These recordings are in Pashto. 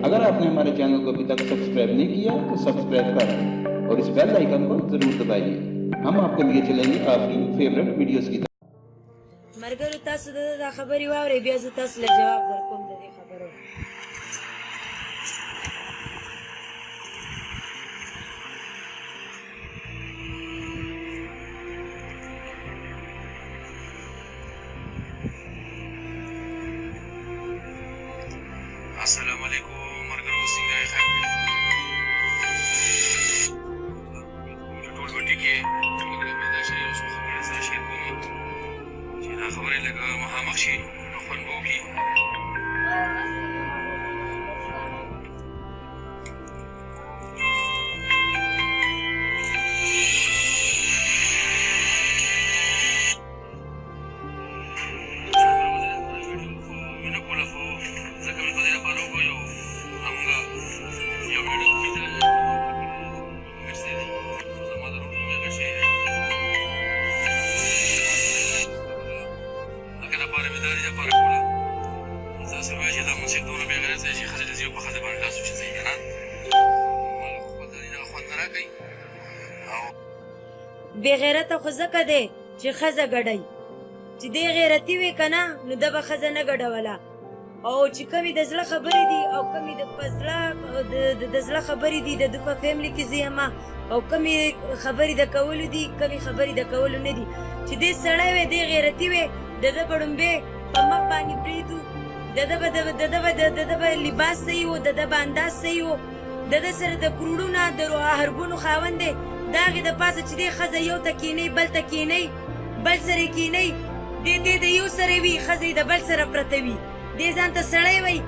अगर आपने हमारे चैनल को अभी तक सब्सक्राइब नहीं किया तो सब्सक्राइब करें और इस बेल आइकन को जरूर दबाइए। हम आपके लिए चलेंगे आपकी फेवरेट वीडियोस की तरफ। मरगर तासु द खबरी वावरे बया ज तासु له जवाब درکوم د دې خبرو। السلام علیکم مرګرو څنګه یې خیر ټول وټی کې موږ دا شی اوس خبره سره شیر کوم چې دا خبره لګه مخامخ شي نو خوند به وکړي. بے غیرته خو ځکه دی چې ښځه ګډوي، چې دی غیرتي وي که نه نو ده به ښځه نه ګډوله، او چې کمې د زړه خبرې دي او کمې د زړه خبرې دي د ده په فیملي کې زه یم او کمې خبرې د کولو دي کمې خبرې د کولو نه دي. چې دی سړی وی دی غیرتي وی د ده به ړومبې په مخ باندې پرېږدو، د ده به لباس صحیح و، د ده به انداز صحیح و، د ده سره د کروړونه د اربونو خاوند دی، د هغې د پاسه چې دی ښځه یو ته کښېنئ بل ته کښېنئ بل سره یې کښېنئ، دی د یو سره وي ښځه یې د بل سره پرته وي، دی ځان ته سړی وی،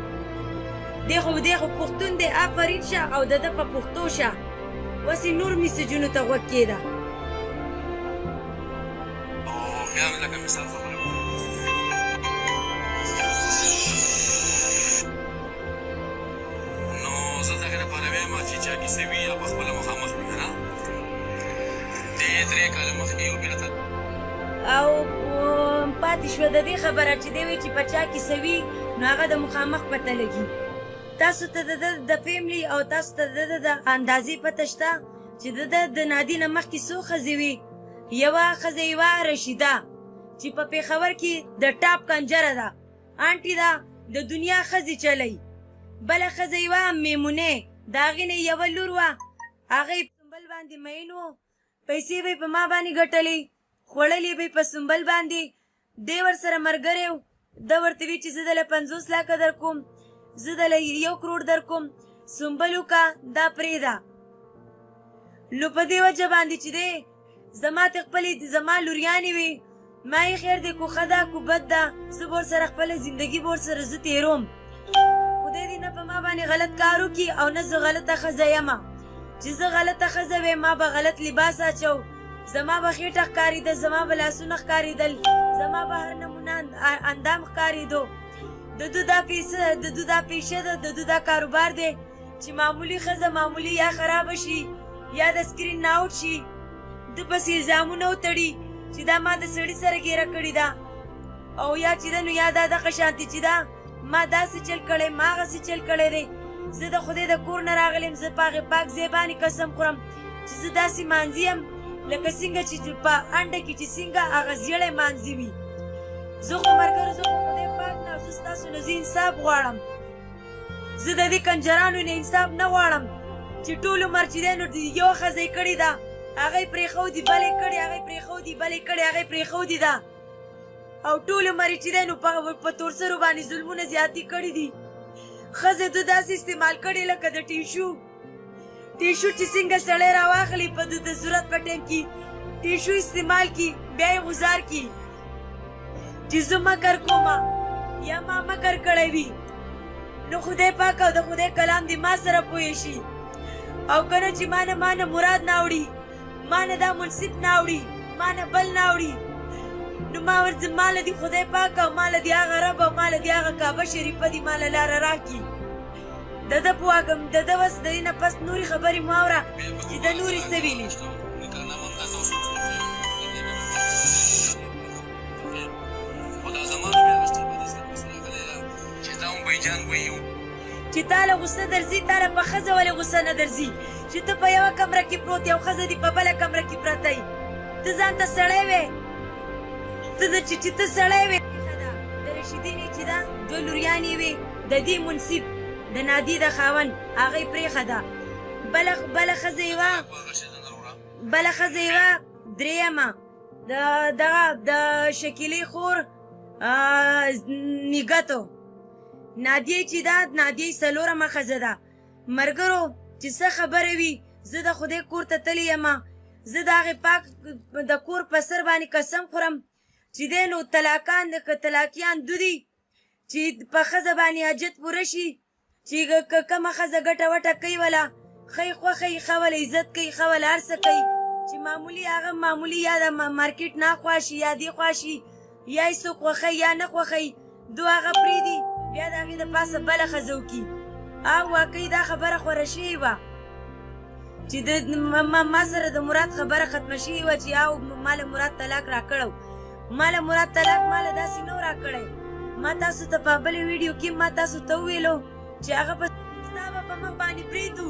دی خو پښتون دی آفرین شه او د ده په پښتو شه، اوس یې نور میسجونو ته غوږ کېږده. بیا مې لکه مثال خبره کوم نو زه د هغې لپاره وایم چې چا کیسې وي یا پخپله مخامخ وي که نه دې 3 کاله مخکې یو بېرته او پاتې شوه د دې خبره چې دی وایي چې په چا کیسه وي نو هغه د مخامخ پته لګي. تاسو ته د فیملي او تاسو ته د اندازې پته شته چې د نادي نه مخکې څو ښځې وي. یوه ښځه یوه رشیده چې په پېښور کې د ټاپ کنجره ده، آنټي ده، د دنیا ښځې چلی. بله ښځه یوه میمونې، د هغې نه یوه لور وه، هغه یې په سنبل باندې مین و، پیسې به یې په ما باندې ګټلې، خوړلې به یې په سنبل باندې، دی ورسره ملګری و، ده ورته وي چې زه دله 50 لاکه در کوم، زه دله 1 کروړ در کوم، سنبل وکړه دا پرېږده. نو په دې وجه باندې چې دی زما ته خپلې زما لوریانې وي، ما یې خیر دی کو ښه ده کو بد ده، زه به ورسره خپله زندګي به ورسره زه تېروم، خدای دې نه په ما باندې غلط کار وکړي او نه زه غلطه ښځه یمه. چې زه غلطه ښځه وې ما به غلط لباس اچو، زما به خېټه ښکارېده، زما به لاسونه ښکارېدل، زما به هر نمونه اندام ښکارېدو. د ده دا پیشه ده، د ده دا کاروبار دی چې معمولي ښځه معمولي یا خرابه شي یا د سکرین نه اوټ شي، ده پسې الزامونه وتړي چې دا ما د سړي سره ګیره کړې ده، او یا چې ده نو یا دا دغه شانتې چې دا ما داسې چل کړی ما هغسې چل کړی دی. زه د خدای د کور نه راغلی یم، زه په هغې پاک ځای باندې قسم خورم چې زه داسې مانځي یم لکه څنګه چې په انډه کې چې څنګه هغه زیړی مانځي وي. زه خو ملګرو زه خو خدای پاک نه زه ستاسو نه زه انصاف غواړم، زه د دې کنجرانو نه انصاف نه غواړم چې ټول عمر چې دی نو یو ښځه یې کړې ده، هغه یې پرېښودي، بله یې کړې، هغه یې پرېښودي، بله یې کړې، هغه یې پرېښودي ده، او ټول عمر یې چې دی نو په تورسرو باندې ظلمونه زیاتې کړي دي. ښځې ده داسې استعمال کړې لکه د ټیشو چې څنګه سړی راواخلي په د ضرورت په ټایم کې ټیشو استعمال کړي بیا یې غزار کړي چې زه مکر کومه یا ما مکر کړی وي نو خدای پاک او د خدای کلام دې ما سره پوه شي، او که نه چې ما نه مراد نه اوړي، ما نه دا منصف نه اوړي، ما نه بل نه اوړي، نو ما ورځ ماله دې خدای پاک او ماله دې هغه رب او ماله دې هغه کعبه شریفه دې ماله لاره راکړي. د ده په واګم د ده بس د دې نه پس نورې خبرې مه اوره چې د نورې څه ویلي. چې تاله غصه درځي تاله په ښځه ولې غصه نه درځي چې ته په یوه کمره کې پروت یو ښځه دي په بله کمره کې پرته یي ته ځان ته سړی وې چې ته سړی وې د رشیدینې چې ده دوه لوریانې وې د دې منصب د نادي د خاوند هغه یې پرېښه ده بله ښځه یې وه بله ښځه یې وه درېیمه د شکیلې خور نګتو نادیه چې ده نادیه څلورمه ښځه ده ملګرو چې څه خبره وي زه د خدای کور ته تللی یمه زه د هغې پاک د کور په سر باندې قسم خورم چې دی نو طلاقیان دو دي چې په ښځه باندې حاجت پوره شي چې کومه ښځه ګټه وټه کوي وله ښه یې خوښه یې ښه وله عزت کوي ښه وله هر څه کوي چې معمولي هغه معمولي یا د مارکیټ نه خوا شي یا دې خوا شي یا یې څوک خوښوي یا نه خوښوي دو هغه پرېږدي بیا د هغې د پاسه بله ښځه وکړي او واقعي دا خبره خوره شوې وه چې ما سره د مراد خبره ختمه شوې وه چې او ما له مراد طلاق راکړی ما له مراد طلاق ما له داسې نه و راکړی ما تاسو ته په بلې ویډیو کې ما تاسو ته وویلو چې هغه به ستا به په مخ باندې پرېږدو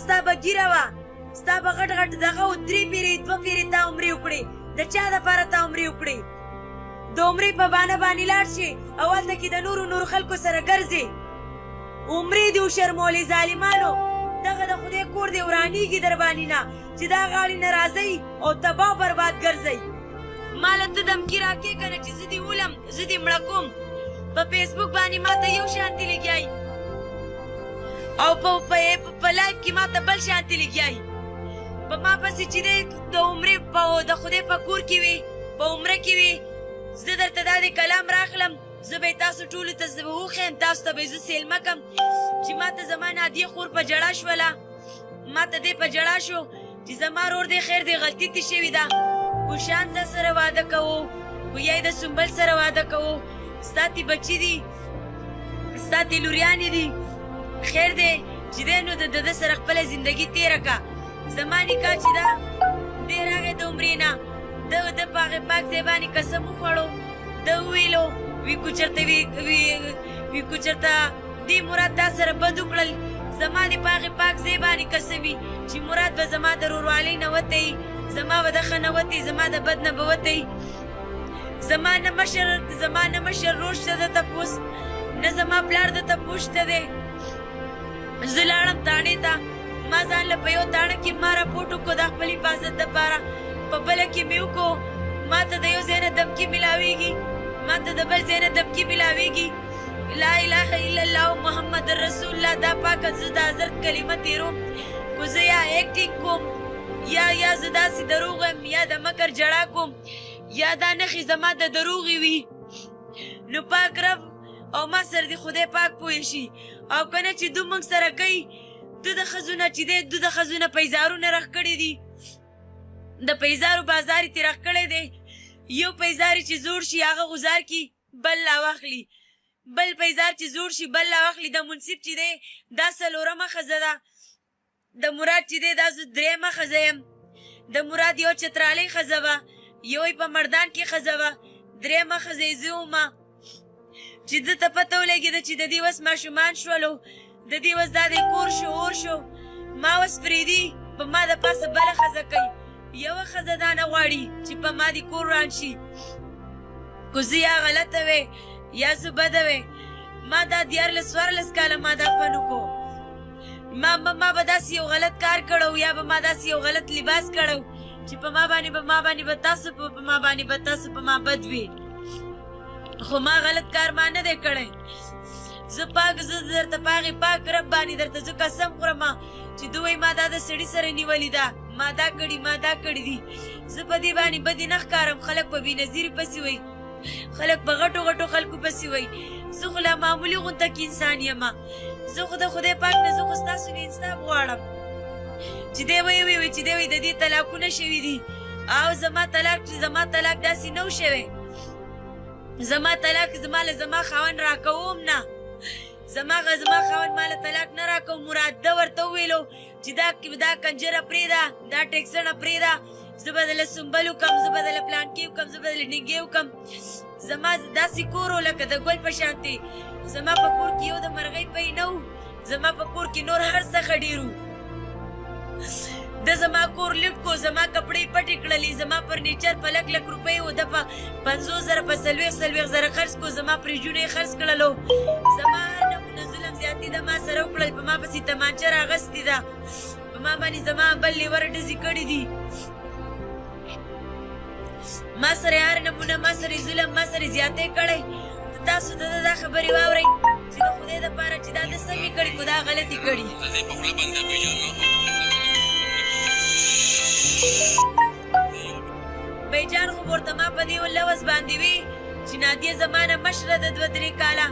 ستا به ګیره وه ستا به غټ غټ دغه و 3 پیرې 2 پیرې تا عمرې وکړې د چا دپاره تا عمرې وکړې د عمرې په بانه باندې لاړ شي او هلته کې د نورو خلکو سره ګرځې عمرې دې وشرمولې ظالمانو دغه د خدای کور دې ورانېږي در باندې نه چې دا غاړې نه راځئ او تباه برباد ګرځئ ما له ته دمکي راکې که نه چې زه دې ولم زه دې مړه کوم په فیسبوک باندې ما ته یو شانتې لګیایي او په لایف کې ما ته بل شانتې لګیایي په ما پسې چې دی د عمرې د خدای په کور کې وي په عمره کې وي زه درته دا د کلام راخلم زه به یې تاسو ټولو ته وښیم تاسو ته به یې زه سیلمه کړم چې ما ته زما نادیه خور په ژړا شوله ما ته دی په ژړا شو چې زما رور دی خیر دی غلطي تې شوې ده کوشانزه سره واده کوو کویا یې د سنبل سره واده کوو ستا تې بچي دي ستا تې لوریانې دي خیر دی چې دی نو د ده سره خپله زندګي تېره کړه زما نکاح چې ده دی راغی د عمرې نه د په هغې پاک ځای باندې قسم وخوړو ده وویلو وی کو چېرته دې مراد دا سره بد وکړل زما دې په هغې پاک ځای باندې قسم وي چې مراد به زما د وروروالۍ نه وتی زما به د ښه نه وتی زما د بد نه به وتی زما نه مشر رور شته ده تپوس نه زما پلار د تپوس شته دی زه لاړم تاڼې ته ما ځان له په یو تاڼه کې ما راپورټ وکړو د خپل حفاظت دپاره په بله کې مې وکړو ما ته د یو ځای نه دمکي میلاویږي ما ته د بل ځای نه دمکي میلاویږي لا اله الا الله محمد رسول الله دا پاکه زه د حضرت کلمه تېروم کو زه یا ایکټینګ کوم یا زه داسې دروغ یم یا د مکر جړا کوم یا دا نښې زما د دروغې وي نو پاک رب او ما سره د خدای پاک پوه شي او که نه چې دو موږ سره کوي دو د ښځو نه چې دی دو د ښځو نه پیزارونه رخ کړي دي د پیزارو بازار یې رخ کړی دی یو پیزار چې زوړ شي هغه غزار کي بل لا واخلي بل پیزار چې زوړ شي بل لا واخلي د منصب چې دی دا څلورمه ښځه ده د مراد چې دی دا زه درېیمه ښځه یم د مراد یو چترالۍ ښځه وه یو یې په مردان کې ښځه وه درېیمه ښځه یې زه ومه چې ده ته پته ولګېده چې د دې وس ماشومان شولو د دې وس دا دی کور شو اور شو ما وس پرېږدي په ما د پاسه بله ښځه کوي یوه ښځه دا نه غواړي چې په ما دې کور وران شي کو زه یا غلطه وې یا زه بده وې ما دا 14 کاله ما دا فن وکړو ما به داسې یو غلط کار کړو یا به ما داسې یو غلط لباس کړو چې په ما باندې به تاسو په ما بد وي خو ما غلط کار ما نه دی کړی زه درته په هغې پاک رب باندې درته زه قسم خورم چې دوی ما دا د سړي سره نیولې ده ما دا کړي دي زه په دې باندې بدې نه ښکارم خلک په بېنظیرې پسې وایي خلک په غټو خلکو پسې وایي زه خو لا معمولي غونته کې انسان یم زه خو د خدای پاک نه زه خو ستاسو نه انصاف غواړم چې دی وایي چې دی وایي د دې طلاقونه شوي دي او زما طلاق داسې نه و شوی زما طلاق زما خاوند راکوم نه زما خاوند ماله طلاق نه راکو مراد ده ورته وویلو چې دا کنجره پرېږده دا ټیکسڼه پرېږده زه به دله سنبل وکړم زه به دله پلانکې وکړم زه به دله ډینګې وکړم زما داسې کور و لکه د ګل په شانتې. زما په کور کې یو د مرغۍ پی نه و. زما په کور کې نور هر څه ډېر وو. د زما کور لوټ کو، زما کپړې پټې کړلې، زما فرنیچر په لک لک روپۍ و، د په 50,000 په 40,000 خرڅ کو، زما فریجونه یې خرڅ کړلو. زما هر نمونه ظلم زیاتي د ما سره وکړل. په ما پسې تمانچه راغستې ده، په ما باندې زما بل لیور ډزې کړي دي. ما سره هر نمونه، ما سره ظلم، ما سره زیاتی کړی. تاسو ته دا خبرې واورئ چې د خدای دپاره چې دا د سمې کړي کو دا غلطې کړي. د دې په خوله باندې بیجان خو ورته ما په دې لوز باندې وي چې نادیه زما نه مشره ده 2-3 کاله.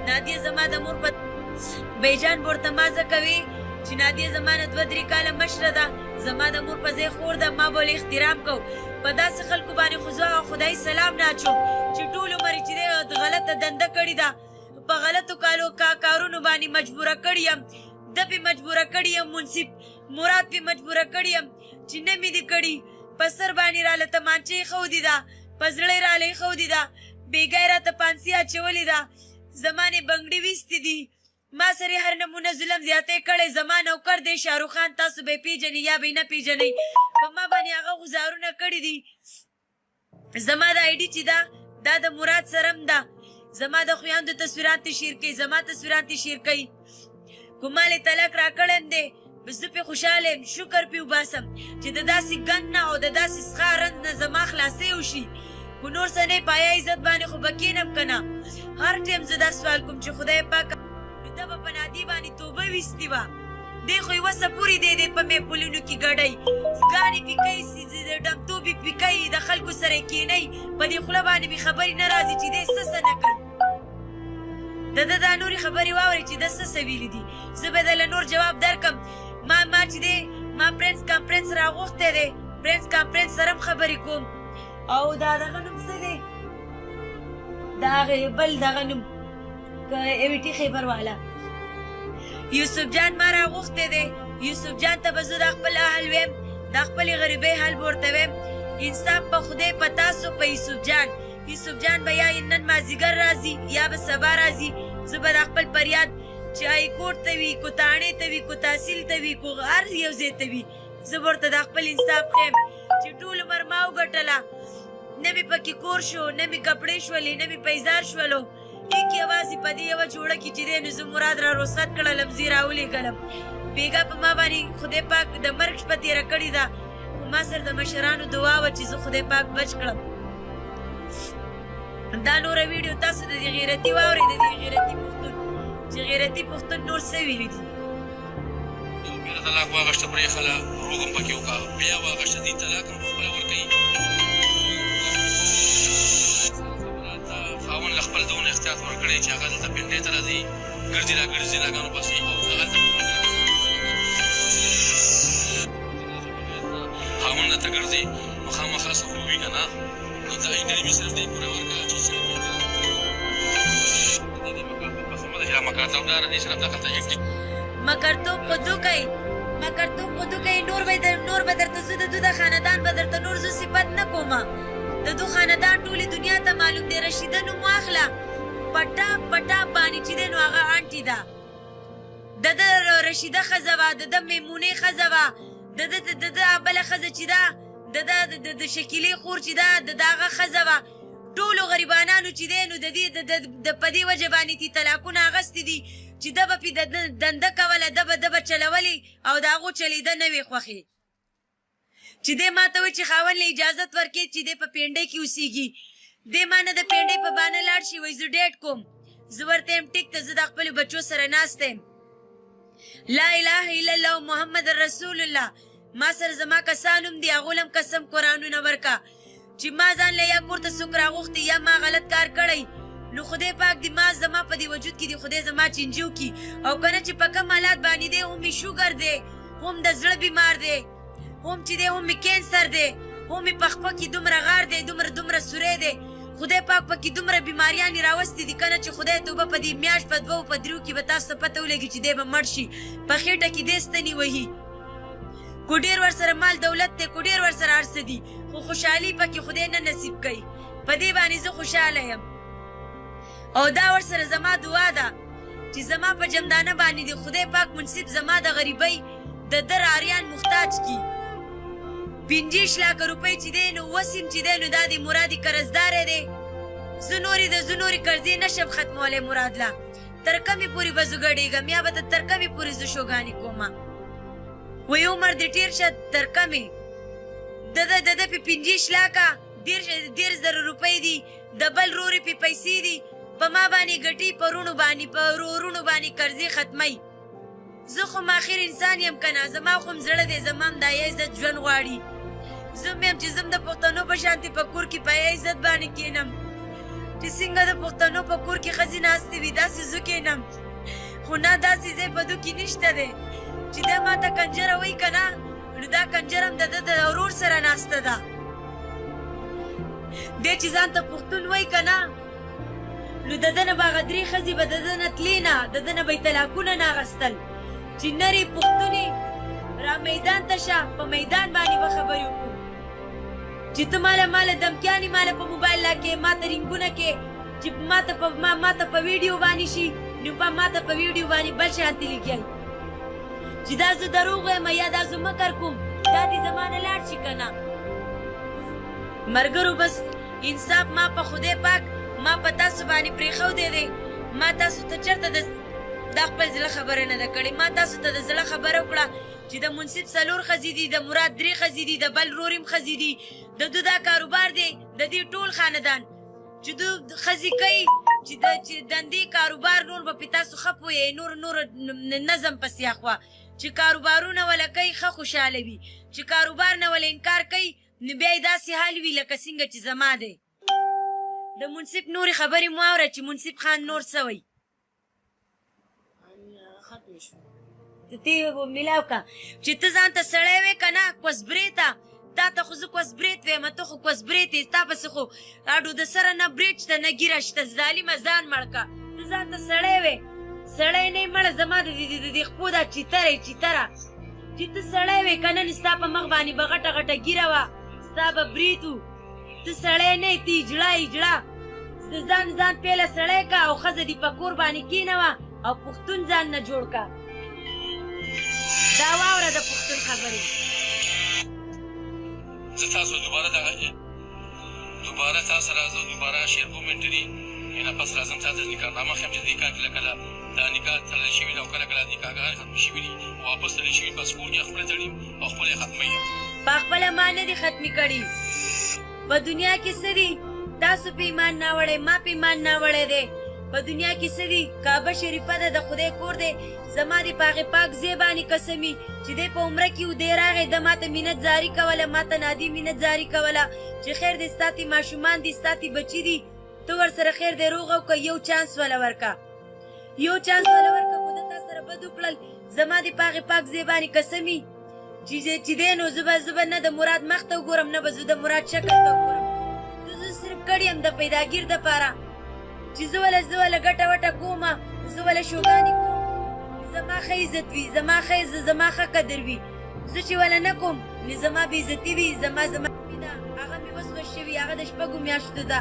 نادیه زما د مور په بیجان ورته ما ځکه وي چې نادیه زما نه 2-3 کاله مشره ده، زما د مور په ځای خور ده. ما به ولې احترام کو. په داسې خلکو باندې خو زه خدای سلام نه اچوم چې ټول عمر یې چې دی غلطه دنده کړې ده، په غلطو کارونو باندې مجبوره کړې یم. ده پې مجبوره کړې یم، منصف مراد پې مجبوره کړې یم چې نه مې دې کړي. په سر باندې راله تمانچه یې ښودې ده، په زړه یې راله ښودې ده، بېګا یې راته پانسي اچولې ده، زما نه بنګړي ویستې دي، ما سره هر نمونه ظلم زیاتی کړی. زما نوکر دی شاهرخ خان، تاسو به یې پېژنئ یا به یې نه پېژنئ. په ما باندې هغه غزارونه کړي دي. زما د آی ډي چې ده دا د مراد سرم ده. زما د خویندو تصویرات یې شیر کوي، زما تصویرات یې شیر کوي. کومال یې طلاق راکړی دی، زه پې خوشحاله یم، شکر پې وباسم چې د داسې ګند نه او د داسې څښا رنځ نه زما خلاصۍ وشي. خو نور څه نه په حیا عزت باندې خو به کښېنم که نه. هر ټایم زه دا سوال کوم چې خدای پاک نو ده به په نادي باندې توبه ویستې وه. دی خو یوه څه پورې دی دی په میپلونو کې ګډی ګانې پې کوي، ډمتوب یې پې کوي، د خلکو سره یې کښېنئ. په دې خوله باندې مې خبرې نه راځي چې دی څه نه کوي. د ده دا نورې خبرې واورئ چې ده څه ویلي دي. زه به دله نور جواب درکم. ما چې دی ما پرنس کانفرنس راغوښتی دی، پرنس کانفرنس سره هم خبرې کوم. او دا دغه نوم څه دی، د هغې بل دغه نوم ایویټي خیبر والا یوسف جان ما راغوښتی دی. یوسف جان ته به زه د خپل اهل ویم، د خپلې غریبۍ حل به ورته ویم. انصاف په خدای په تاسو په یوسف جان. یوسف جان به یا نن مازدیګر راځي یا به سبا راځي. زه به د خپل فریاد چې های کورټ ته وي، کو تاڼې ته وي، کو تحصیل ته وي، کو هر یو ځای ته وي، زه به ورته د خپل انصاف ښیم چې ټول عمر ما وګټله. نه مې پکې کور شو، نه مې کپړې شولې، نه مې پیزار شولو. ایک یوازې په دې یوه جوړه کې چې دی نو زه مراد را رخصت کړلم، زه یې راولېږلم. بېګا په ما باندې خدای پاک د مرګ شپه تېره کړې ده. خو ما سره د مشرانو دعا وه چې زه خدای پاک بچ کړم. دا نوره ویډیو تاسو د دې غیرتي واورئ، د دې غیرتي پښتون چې غیرتي پښتون نور څه ویلي دي. بیا طلاق واغشته پرېښله، روغ هم پکې وکړه، بیا واغشته دې طلاق هم پخپله ورکوي. خاوند له خپل دونه احتیاط ورکړی چې هغه دلته پنډۍ ته راځي، ګرځي را ګرځي لاګانو پسې او هغلته خاوند درته ګرځي نو خامخا څه خو وي که نه. نو دا انډري مې صرف دې پوره ورکړه چې صرف مکرتوب داره دې صرف دغلته ایفټي مکرتوب خو دو کوي، مکرتوب خو دو کوي. نور به درته زه د دو د خاندان به درته نور زه صفت نه کومه. د دو خاندان ټولې دنیا ته معلوم دی. رشیده نوم واخله، پټا باني چې دی نو هغه آنټي ده. د ده رشیده ښځه وه، د ده میمونې ښځه وه، د ده بله ښځه چې ده د شکیلې خور چې ده د هغه ښځه وه. ټولو غریبانانو چې دی نو د دې په دې وجه باندې تي طلاقونه اخیستې دي چې ده به پې دنده کوله، ده به چلولې او د هغو چلېده نه وې خوښې. چې دی ما ته وایي چې خاوند له اجازت ورکړي چې دی په پنډۍ کې اوسېږي. دی ما نه د پنډۍ په بانه لاړ شي، وایي زه ډیټ کوم. زه ورته یم ټیک ته، زه د خپلو بچو سره ناسته یم. لا اله الا الله محمد رسول الله. ما سره زما کسان هم دي، هغو له هم قسم قرآنونه ورکه چې ما ځان له یا کور ته څوک راغوښتي یا ما غلط کار کړی نو خدای پاک دې ما زما په دې وجود کې دې خدای زما چینجي وکړي. او که نه چې په کوم حالات باندې دی، هم مې شوګر دی، هم د زړه بیمار دی، هم چې دی هم مې کینسر دی، هم مې په خپه کې دومره غار دی، دومره سوری دی. خدای پاک پکې دومره بیماریانې راوستې دي که نه چې خدای توبه په دې میاشت په 2 په 3 کې به تاسو ته پته ولګي چې دی به مړ شي. په خېټه کې دی ستنې وهي. کو ډېر ورسره مال دولت دی، کو ډېر ورسره هر څه دي، خو خوشحالي پکې خدای نه نصیب کوي. په دې باندې زه خوشحاله یم او دا ورسره زما دعا ده چې زما په جمدانه باندې د خدای پاک منصب زما د غریبۍ د در آریان محتاج کی 50 لاکه روپۍ چې دی نو وسیم چې دی نو دا د مرادي قرضدار دی زه نورې قرضې نشم ختمولی مراد لا تر کمې پورې به زه ګډېږم یا به تر کمې پورې زه شوګانې کومه وی عمر دې ټیر شه تر کمې د ده پې 50 لاکه 10,000 روپۍ دي د بل رورې پې پیسې دي په ما باندې ګټي په ورونو باندې قرضې ختموي زه خو ماخر انسان یم که نه زما خو هم زړه دی زما هم دا عزت ژوند غواړي زه هم یم چې زه هم د پښتنو په شانتې په کور کې په عزت باندې کښېنم چې څنګه د پښتنو په کور کې ښځې ناستې وي داسې زه کښېنم خو نه داسې ځای په دو کې نشته دی چې دا ما ته کنجره وایي که نه نو دا کنجر هم د ده د ورور سره ناسته ده دی چې ځان ته پښتون وایي که نه نو د ده نه به هغه 3 ښځې به د ده نه تلې نه د ده نه به یې طلاقونه نه اخیستل چې نرې پښتونې را میدان ته شه په میدان باندې به خبرې وکړو چې ته ماله دمکیانې ماله په موبایل لا کې ما ته رینګونه کې چې ما ته په ویډیو باندې شي نو ما ته په ویډیو باندې بل شانتې لګیایي چې دا زه دروغ وایم یا دا زه مکر کوم دا دې زما نه لاړ شي که نه ملګرو بس انصاف ما په خدای پاک ما په تاسو باندې پرېښودی دی ما تاسو ته چېرته دا خپل زړه خبره نه ده کړې ما تاسو ته د زړه خبره وکړه چې د منصف 4 ښځې دي د مراد 3 ښځې دي د بل رور هم ښځې دي د ده دا کاروبار دی د دې ټول خاندان چې دو ښځې کوي چې دندې کاروبار نور به پې تاسو ښه پوهیئ نور نظم پسې اخوا چې کاروبارونه وله کوي ښه خوشحاله وي چې کاروبار نه وله انکار کوي نو بیا یې داسې حال وي لکه څنګه چې زما دی د منصف نورې خبرې مو اوره چې منصف خان نور څه وایي ته میلاو که چې ته ځان ته سړی وې که نه کوسبرې ته تا ته خو زه کوسبرېت ویم ته خو کوسبرېت یې ستا پسې خو اډو د سره نه برېټ شته نه ګیره شته ظالمه ځان مړ که ته ځان ته سړی وې سړی نه یې مړه زما د دې خپو دا چیتره چې ته سړی وې که نه ستا په مخ باندې به غټه ګیره وه ستا به برېت و ته سړی نه یې ته اجړه د ځان پیله سړی که او ښځه دې په کور باندې کېنوه او پښتون ځان نه جوړ که دا واوره د پښتون خبرې زه تاسو دوباره تا سره زه دوباره شیر کومنټري نه پس راځم تا ته نکاحنامه ښیم چې د نکاح کله دا نکاح تړلی شوي ده او کله نکاحګانې ختمې شوي دي واپس تړلی شوي بس کور کې خپله تړي او خپله یې ختموي په خپله ما نه دي ختمې کړي په دنیا کې څه دي تاسو په ایمان ناوړی ما په ایمان ناوړی دی په دنیا کې څه دي کعبه شریفه ده د خدای کور دی زما د په هغې پاک ځای باندې قسمي چې دی په عمره کې و دی راغی ده ما ته مینت زاري کوله ما ته نادي مینت زاري کوله چې خیر دی ستا تی ماشومان دي ستا تی بچي دي ته ورسره خیر دی روغ وکړه یو چانس وله ورکه خو ده تا سره بد وکړل زما د په هغې پاک ځای باندې قسمي چې دی نو زه به نه د مراد مخ ته وګورم نه به زه د مراد شکل ته وګورم زه صرف کړی یم د پیداګیر دپاره چې زه وله ګټه وټه کومه زه وله شوګانې کوم زما ښه عزت وي زما ښه قدر وي زه چې وله نه کوم نو زما بېعزتي وي زما ده هغه مې وسوس شوي هغه د 6 میاشتو ده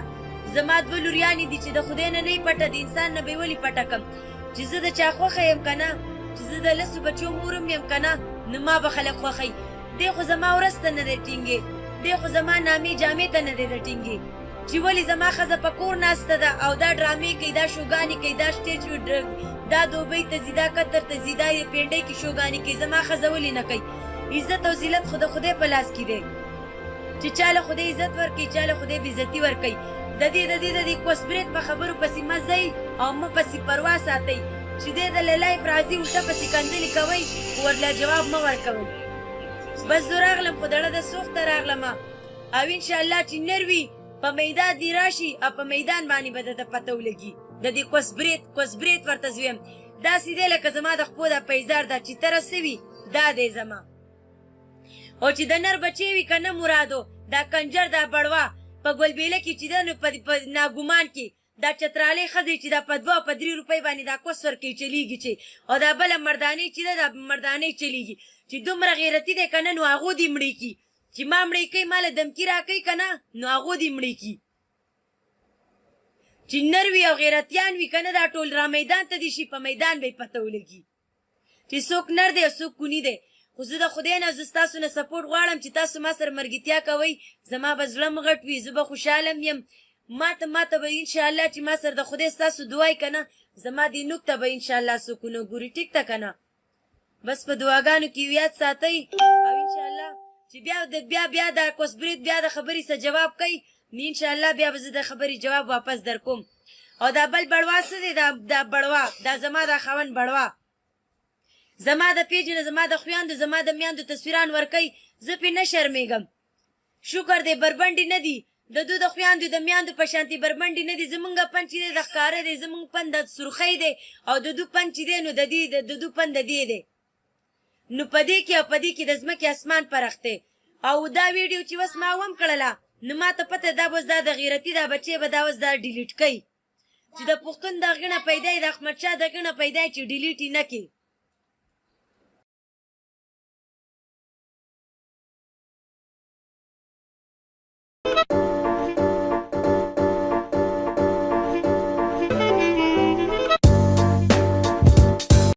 زما 2 لوریانې دي چې د خدای نه نه یې پټه د انسان نه به یې ولې پټه کړم چې زه د چا خوښه یم که نه چې زه د 10 بچو مورم یم که نه نو ما به خلک خوښوي دی خو زما ورځ ته نه دی ټینګې دی خو زما نامې جامې ته نه دی د ټینګې چې ولې زما ښځه په کور ناسته ده او دا ډرامې کوي دا شوګانې کوي دا سټیج دا دوبۍ ته ځي دا قطر ته ځي دا پینډۍ کې شوګانې کوي زما ښځه ولې نه کوي عزت او ذلت خو د خدای په لاس کې دی چې چا له خدای عزت ورکوي چا له خدای بېعزتي ورکوي د دې کوسبرېت په خبرو پسې مه ځئ او مه پسې پروا ساتئ چې دی د لایف راځي الټه پسې کنځلې کوئ خو ورله جواب مه ورکوئ بس زه راغلم خو دړه د سوخته راغلمه او انشاءالله چې نر وي په میدان دی راشي او په میدان باندې به درته پته ولګي د دې کوسبرېت ورته زه ویم داسې دی لکه زما د خپو دا پیزار ده چې تره څه وي دا دی زما او چې د نر بچی وي که نه مرادو دا کنجر دا بړوا په ګلبېله کې چې ده نو په ناګمان کې دا چترالۍ ښځې چې دا په 2 او په 3 روپۍ باندې دا کوس ورکوي چلیږي چې او دا بله مردانۍ چې ده دا مردانۍ چلیږي چې دومره غیرتي دی که نه نو هغو دې مړې کي چې ما مړې کوي ما له دمکي راکوي که نه نو هغو دې مړې کي چې نر وي او غیرتیان وي که نه دا ټول را میدان ته دي شي په میدان به یې پته ولګي چې څوک نر دی او څوک کوني دی خو زه د خدای نه زه ستاسو نه سپورټ غواړم چې تاسو ما سره مرګتیا کوئ زما به زړه م غټ وي زه به خوشحاله یم ماته به انشاءالله چې ما سره د خدای ستاسو دعای که نه زما دې نوک ته به انشاءالله څوک ونه ګوري ټیک ته که نه بس په دعاګانو کې یاد ساتئ او انشاءالله چې بیا د کوسبرید بیا د خبرې څه جواب کوي نو انشاءالله بیا به زه د خبرې جواب واپس در کوم او دا بل بړوا څه دی دا بړوا دا زما دا خاوند بړوا زما د پیج نه زما د خویندو زما د میندو تصویران ورکوي زه پرې نه شرمېږم شکر دی بربنډې نه دي د دو د خویندو د میندو په شانتې بربنډې نه دي زمونږ پند چې دی د ښکاره دی زمونږ پند د سرخۍ دی او د دو پند چې دی نو د دو پند د دې دی نو په دې کې او په دې کې د ځمکې اسمان فرق دی او دا ویډیو چې اوس ما هم کړله نو ما ته پته دا اوس دا د غیرتي دا بچی به دا اوس دا ډیلیټ کوي چې د پښتون دا غڼه پیدا یې د احمدشاه د غڼه پیدا یې چې ډیلیټ یې نه کړي